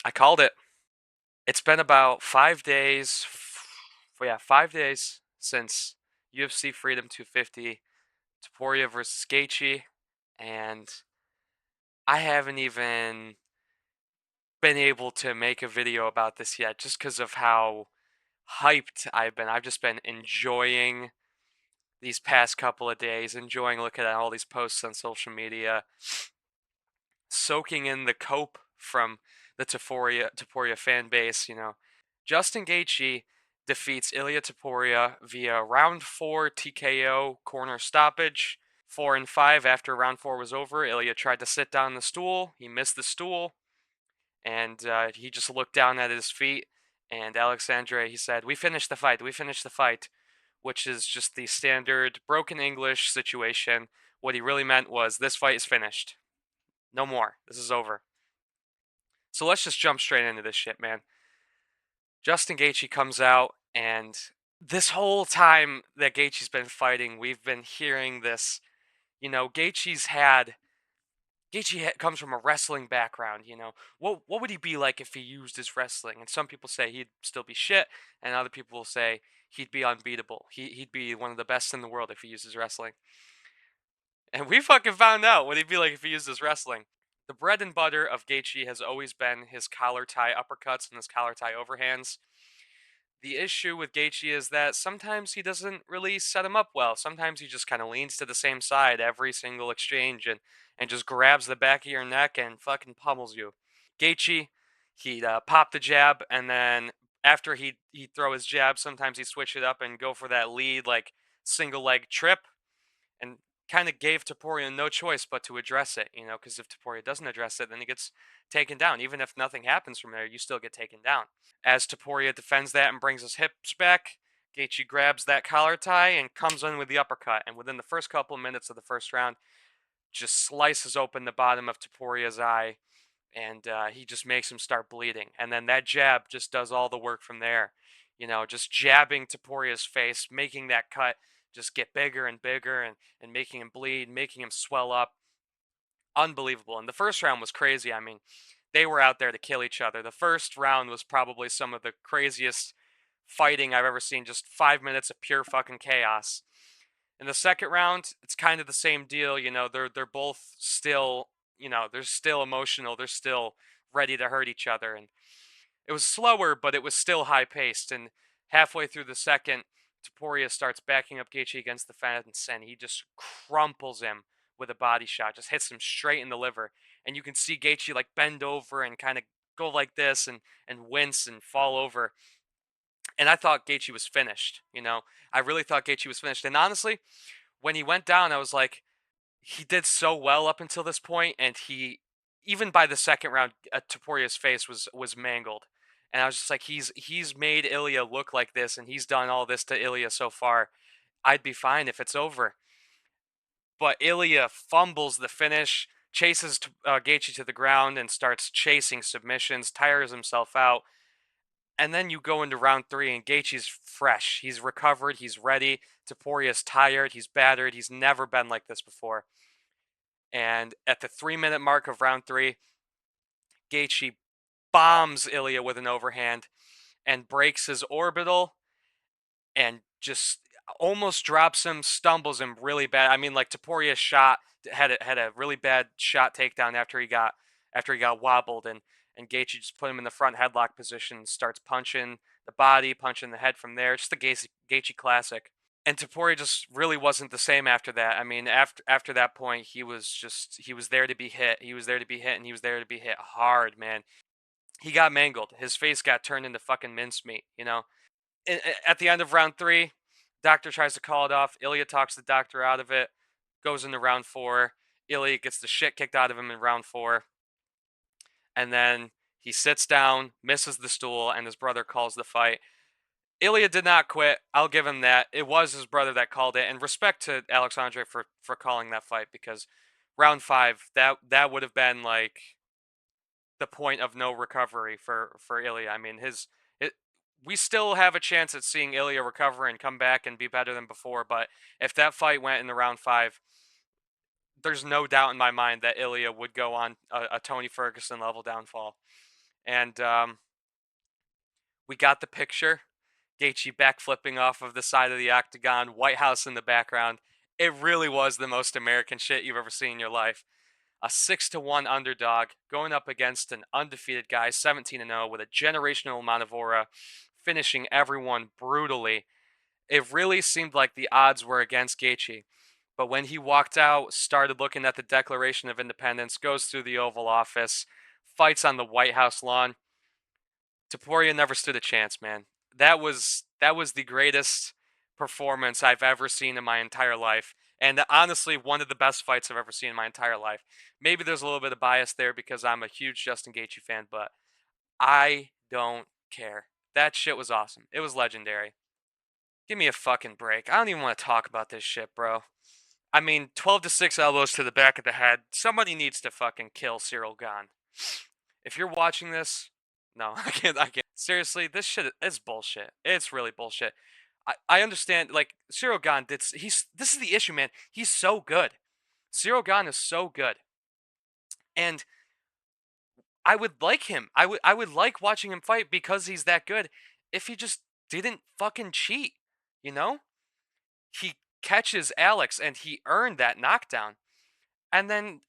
I called it. It's been about 5 days. Yeah, 5 days since UFC Freedom 250, Topuria versus Gaethje, and I haven't even been able to make a video about this yet, just because of how hyped I've been. I've just been enjoying these past couple of days, enjoying looking at all these posts on social media, soaking in the cope from the Topuria fan base. Justin Gaethje defeats Ilia Topuria via round 4 TKO corner stoppage. 4 and 5 after round 4 was over. Ilia tried to sit down the stool. He missed the stool, and he just looked down at his feet. And Alexandre, he said, "We finished the fight. We finished the fight," which is just the standard broken English situation. What he really meant was, "This fight is finished. No more. This is over." So let's just jump straight into this shit, man. Justin Gaethje comes out, and this whole time that Gaethje's been fighting, we've been hearing this. Gaethje comes from a wrestling background. What would he be like if he used his wrestling? And some people say he'd still be shit, and other people will say he'd be unbeatable. He'd be one of the best in the world if he used his wrestling. And we fucking found out what he'd be like if he used his wrestling. The bread and butter of Gaethje has always been his collar tie uppercuts and his collar tie overhands. The issue with Gaethje is that sometimes he doesn't really set him up well. Sometimes he just kind of leans to the same side every single exchange and just grabs the back of your neck and fucking pummels you. Gaethje, he'd pop the jab, and then after he'd throw his jab, sometimes he'd switch it up and go for that lead, like, single leg trip, and kind of gave Topuria no choice but to address it, because if Topuria doesn't address it, then he gets taken down. Even if nothing happens from there, you still get taken down. As Topuria defends that and brings his hips back, Gaethje grabs that collar tie and comes in with the uppercut. And within the first couple of minutes of the first round, just slices open the bottom of Topuria's eye, and he just makes him start bleeding. And then that jab just does all the work from there. Just jabbing Topuria's face, making that cut just get bigger and bigger, and making him bleed, making him swell up. Unbelievable. And the first round was crazy. I mean, they were out there to kill each other. The first round was probably some of the craziest fighting I've ever seen. Just 5 minutes of pure fucking chaos. In the second round, it's kind of the same deal. They're both still, they're still emotional. They're still ready to hurt each other. And it was slower, but it was still high paced. And halfway through the second, Topuria starts backing up Gaethje against the fence, and he just crumples him with a body shot, just hits him straight in the liver. And you can see Gaethje like bend over and kind of go like this and wince and fall over. And I thought Gaethje was finished. I really thought Gaethje was finished. And honestly, when he went down, I was like, he did so well up until this point, and he, even by the second round, Topuria's face was mangled, and I was just like, he's made Ilia look like this, and he's done all this to Ilia so far. I'd be fine if it's over, but Ilia fumbles the finish, chases Gaethje to the ground, and starts chasing submissions, tires himself out. And then you go into round 3, and Gaethje's fresh. He's recovered. He's ready. Topuria's tired. He's battered. He's never been like this before. And at the 3 minute mark of round 3, Gaethje bombs Ilia with an overhand and breaks his orbital and just almost drops him, stumbles him really bad. I mean, like, Topuria had a really bad shot takedown after he got wobbled, and Gaethje just put him in the front headlock position, starts punching the body, punching the head from there. Just the Gaethje classic. And Topuria just really wasn't the same after that. I mean, after that point, he was there to be hit. He was there to be hit, and he was there to be hit hard, man. He got mangled. His face got turned into fucking mincemeat. At the end of round 3, doctor tries to call it off. Ilia talks the doctor out of it. Goes into round 4. Ilia gets the shit kicked out of him in round 4, and then he sits down, misses the stool, and his brother calls the fight. Ilia did not quit. I'll give him that. It was his brother that called it, and respect to Alexandre for calling that fight, because round 5, that would have been like the point of no recovery for Ilia. I mean, we still have a chance at seeing Ilia recover and come back and be better than before, but if that fight went in the round 5, there's no doubt in my mind that Ilia would go on a Tony Ferguson level downfall. And we got the picture. Gaethje backflipping off of the side of the octagon, White House in the background. It really was the most American shit you've ever seen in your life. A 6-1 underdog going up against an undefeated guy, 17-0, with a generational amount of aura, finishing everyone brutally. It really seemed like the odds were against Gaethje. But when he walked out, started looking at the Declaration of Independence, goes through the Oval Office, fights on the White House lawn, Topuria never stood a chance, man. That was the greatest performance I've ever seen in my entire life, and honestly, one of the best fights I've ever seen in my entire life. Maybe there's a little bit of bias there because I'm a huge Justin Gaethje fan, but I don't care. That shit was awesome. It was legendary. Give me a fucking break. I don't even want to talk about this shit, bro. I mean, 12-6 elbows to the back of the head. Somebody needs to fucking kill Cyril Gahn. If you're watching this, no, I can't. Seriously, this shit is bullshit. It's really bullshit. I understand, like, Cyril Gahn this is the issue, man. He's so good. Cyril Gahn is so good. And I would like him. I would like watching him fight because he's that good if he just didn't fucking cheat, you know? He catches Alex and he earned that knockdown. And then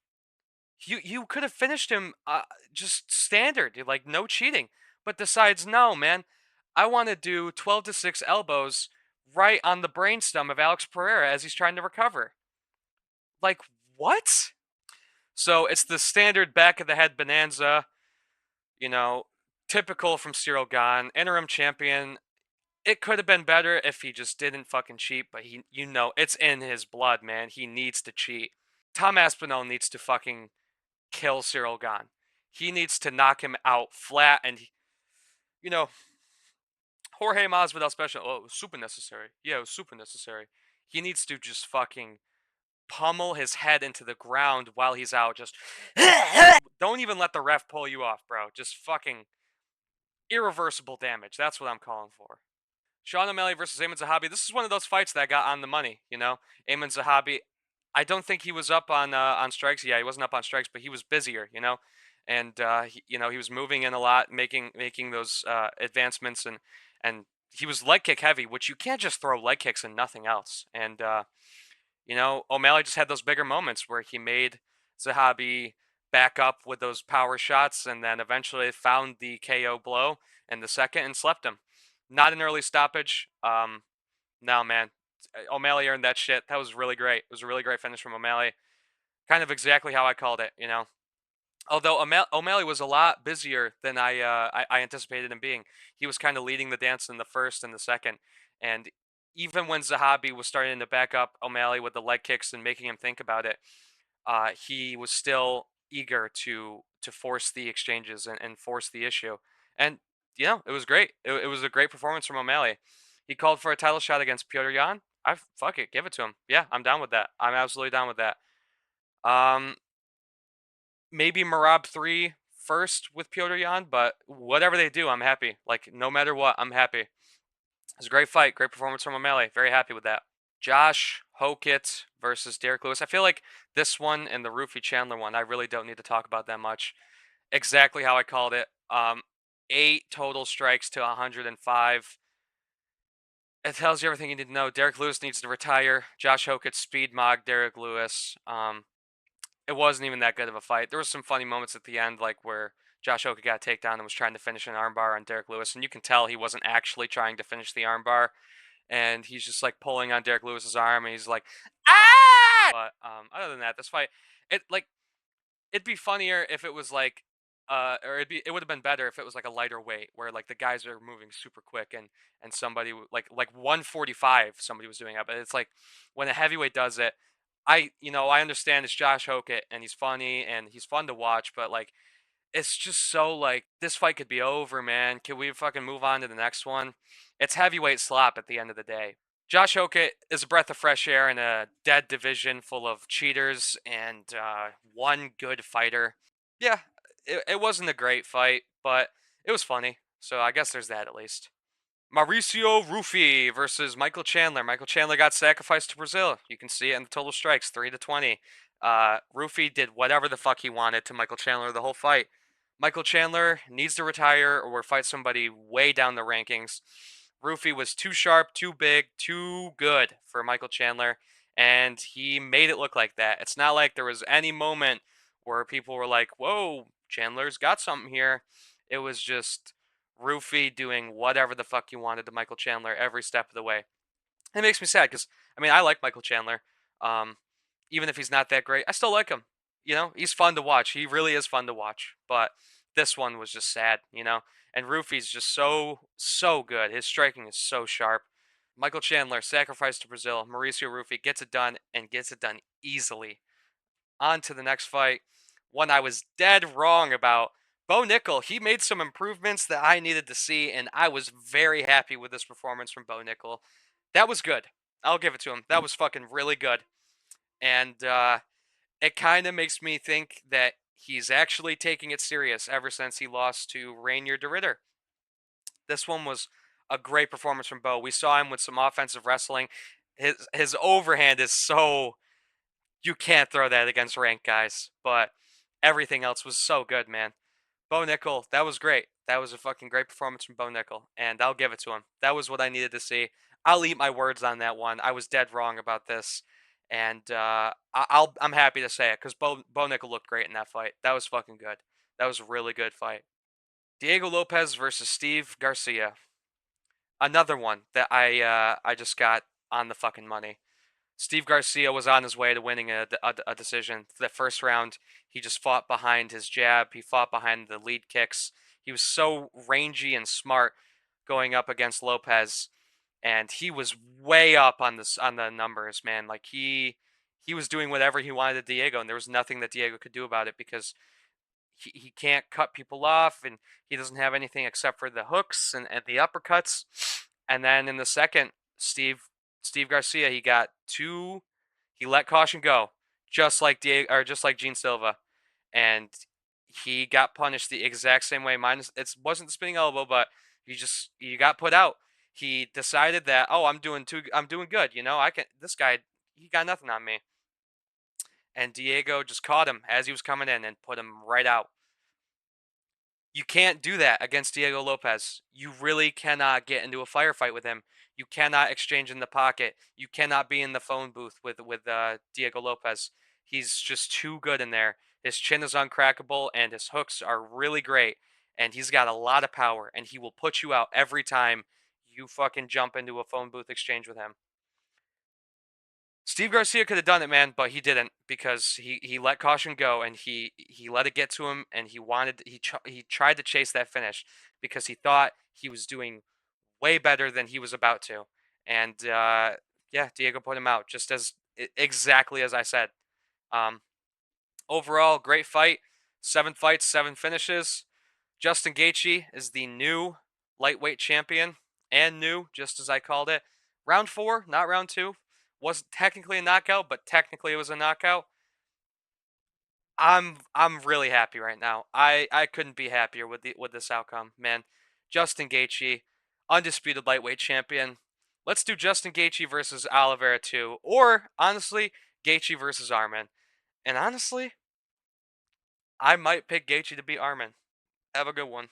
you could have finished him just standard, like no cheating, but decides no, man. I want to do 12-6 elbows right on the brainstem of Alex Pereira as he's trying to recover. Like what? So it's the standard back of the head bonanza, you know, typical from Cyril Gahn, interim champion. It could have been better if he just didn't fucking cheat, but it's in his blood, man. He needs to cheat. Tom Aspinall needs to fucking kill Cyril Gahn. He needs to knock him out flat, and you know, Jorge Masvidal special. Oh, it was super necessary. Yeah, it was super necessary. He needs to just fucking pummel his head into the ground while he's out. Just don't even let the ref pull you off, bro. Just fucking irreversible damage. That's what I'm calling for. Sean O'Malley versus Amin Zahabi. This is one of those fights that got on the money. Amin Zahabi. I don't think he was up on strikes. Yeah, he wasn't up on strikes, but he was busier. And he was moving in a lot, making those advancements, and he was leg kick heavy, which you can't just throw leg kicks and nothing else. And O'Malley just had those bigger moments where he made Zahabi back up with those power shots, and then eventually found the KO blow in the second and slept him. Not an early stoppage. No, man. O'Malley earned that shit. That was really great. It was a really great finish from O'Malley. Kind of exactly how I called it. Although O'Malley was a lot busier than I anticipated him being. He was kind of leading the dance in the first and the second. And even when Zahabi was starting to back up O'Malley with the leg kicks and making him think about it, he was still eager to force the exchanges and force the issue. And it was great. It was a great performance from O'Malley. He called for a title shot against Petr Yan. Fuck it, give it to him. Yeah, I'm down with that. I'm absolutely down with that. Um, Maybe Marab 3 first with Petr Yan, but whatever they do, I'm happy. Like no matter what, I'm happy. It was a great fight, great performance from O'Malley. Very happy with that. Josh Hokett versus Derek Lewis. I feel like this one and the Rufy Chandler one, I really don't need to talk about that much. Exactly how I called it. 8 total strikes to 105. It tells you everything you need to know. Derek Lewis needs to retire. Josh Hokett speed mogged Derek Lewis. It wasn't even that good of a fight. There was some funny moments at the end, like where Josh Hokett got a takedown and was trying to finish an armbar on Derek Lewis, and you can tell he wasn't actually trying to finish the armbar, and he's just like pulling on Derek Lewis's arm, and he's like, ah! But other than that, this fight, it'd be funnier if it was like, or it would have been better if it was like a lighter weight where like the guys are moving super quick and somebody like 145 somebody was doing it, but it's like when a heavyweight does it, I understand it's Josh Hokett and he's funny and he's fun to watch, but like it's just so like this fight could be over, man. Can we fucking move on to the next one? It's heavyweight slop at the end of the day. Josh Hokett is a breath of fresh air in a dead division full of cheaters and one good fighter. Yeah, it wasn't a great fight, but it was funny. So I guess there's that at least. Mauricio Rufy versus Michael Chandler. Michael Chandler got sacrificed to Brazil. You can see it in the total strikes, 3-20. Rufy did whatever the fuck he wanted to Michael Chandler the whole fight. Michael Chandler needs to retire or fight somebody way down the rankings. Rufy was too sharp, too big, too good for Michael Chandler, and he made it look like that. It's not like there was any moment where people were like, whoa, Chandler's got something here. It was just Rufy doing whatever the fuck he wanted to Michael Chandler every step of the way. It makes me sad because I mean I like Michael Chandler. Um, Even if he's not that great, I still like him. You know, he's fun to watch. He really is fun to watch. But this one was just sad. You know, and Rufy's just so good. His striking is so sharp. Michael Chandler sacrificed to Brazil. Mauricio Rufy gets it done and gets it done easily. On to the next fight. One I was dead wrong about. Bo Nickel, he made some improvements that I needed to see, and I was very happy with this performance from Bo Nickel. That was good. I'll give it to him. That was fucking really good. And it kind of makes me think that he's actually taking it serious ever since he lost to Rainier de Ritter. This one was a great performance from Bo. We saw him with some offensive wrestling. His overhand is so you can't throw that against ranked guys, but everything else was so good, man. Bo Nickel, that was great. That was a fucking great performance from Bo Nickel, and I'll give it to him. That was what I needed to see. I'll eat my words on that one. I was dead wrong about this, and I'm happy to say it because Bo Nickel looked great in that fight. That was fucking good. That was a really good fight. Diego Lopez versus Steve Garcia. Another one that I just got on the fucking money. Steve Garcia was on his way to winning a decision. The first round, he just fought behind his jab. He fought behind the lead kicks. He was so rangy and smart going up against Lopez, and he was way up on the numbers, man. Like he was doing whatever he wanted to Diego, and there was nothing that Diego could do about it because he can't cut people off, and he doesn't have anything except for the hooks and the uppercuts. And then in the second, Steve Garcia, he got two. He let caution go, just like Diego or just like Gene Silva, and he got punished the exact same way. Minus it wasn't the spinning elbow, but he got put out. He decided that I'm doing good. You know, I can. This guy, he got nothing on me, and Diego just caught him as he was coming in and put him right out. You can't do that against Diego Lopez. You really cannot get into a firefight with him. You cannot exchange in the pocket. You cannot be in the phone booth with Diego Lopez. He's just too good in there. His chin is uncrackable, and his hooks are really great. And he's got a lot of power, and he will put you out every time you fucking jump into a phone booth exchange with him. Steve Garcia could have done it, man, but he didn't because he let caution go and he let it get to him and he tried to chase that finish because he thought he was doing way better than he was about to, and yeah, Diego put him out just as exactly as I said. Um, Overall, great fight. 7 fights, 7 finishes. Justin Gaethje is the new lightweight champion, and new, just as I called it. Round 4, not round 2. Wasn't technically a knockout, but technically it was a knockout. I'm really happy right now. I couldn't be happier with this outcome, man. Justin Gaethje, undisputed lightweight champion. Let's do Justin Gaethje versus Oliveira too, or honestly, Gaethje versus Arman. And honestly, I might pick Gaethje to beat Arman. Have a good one.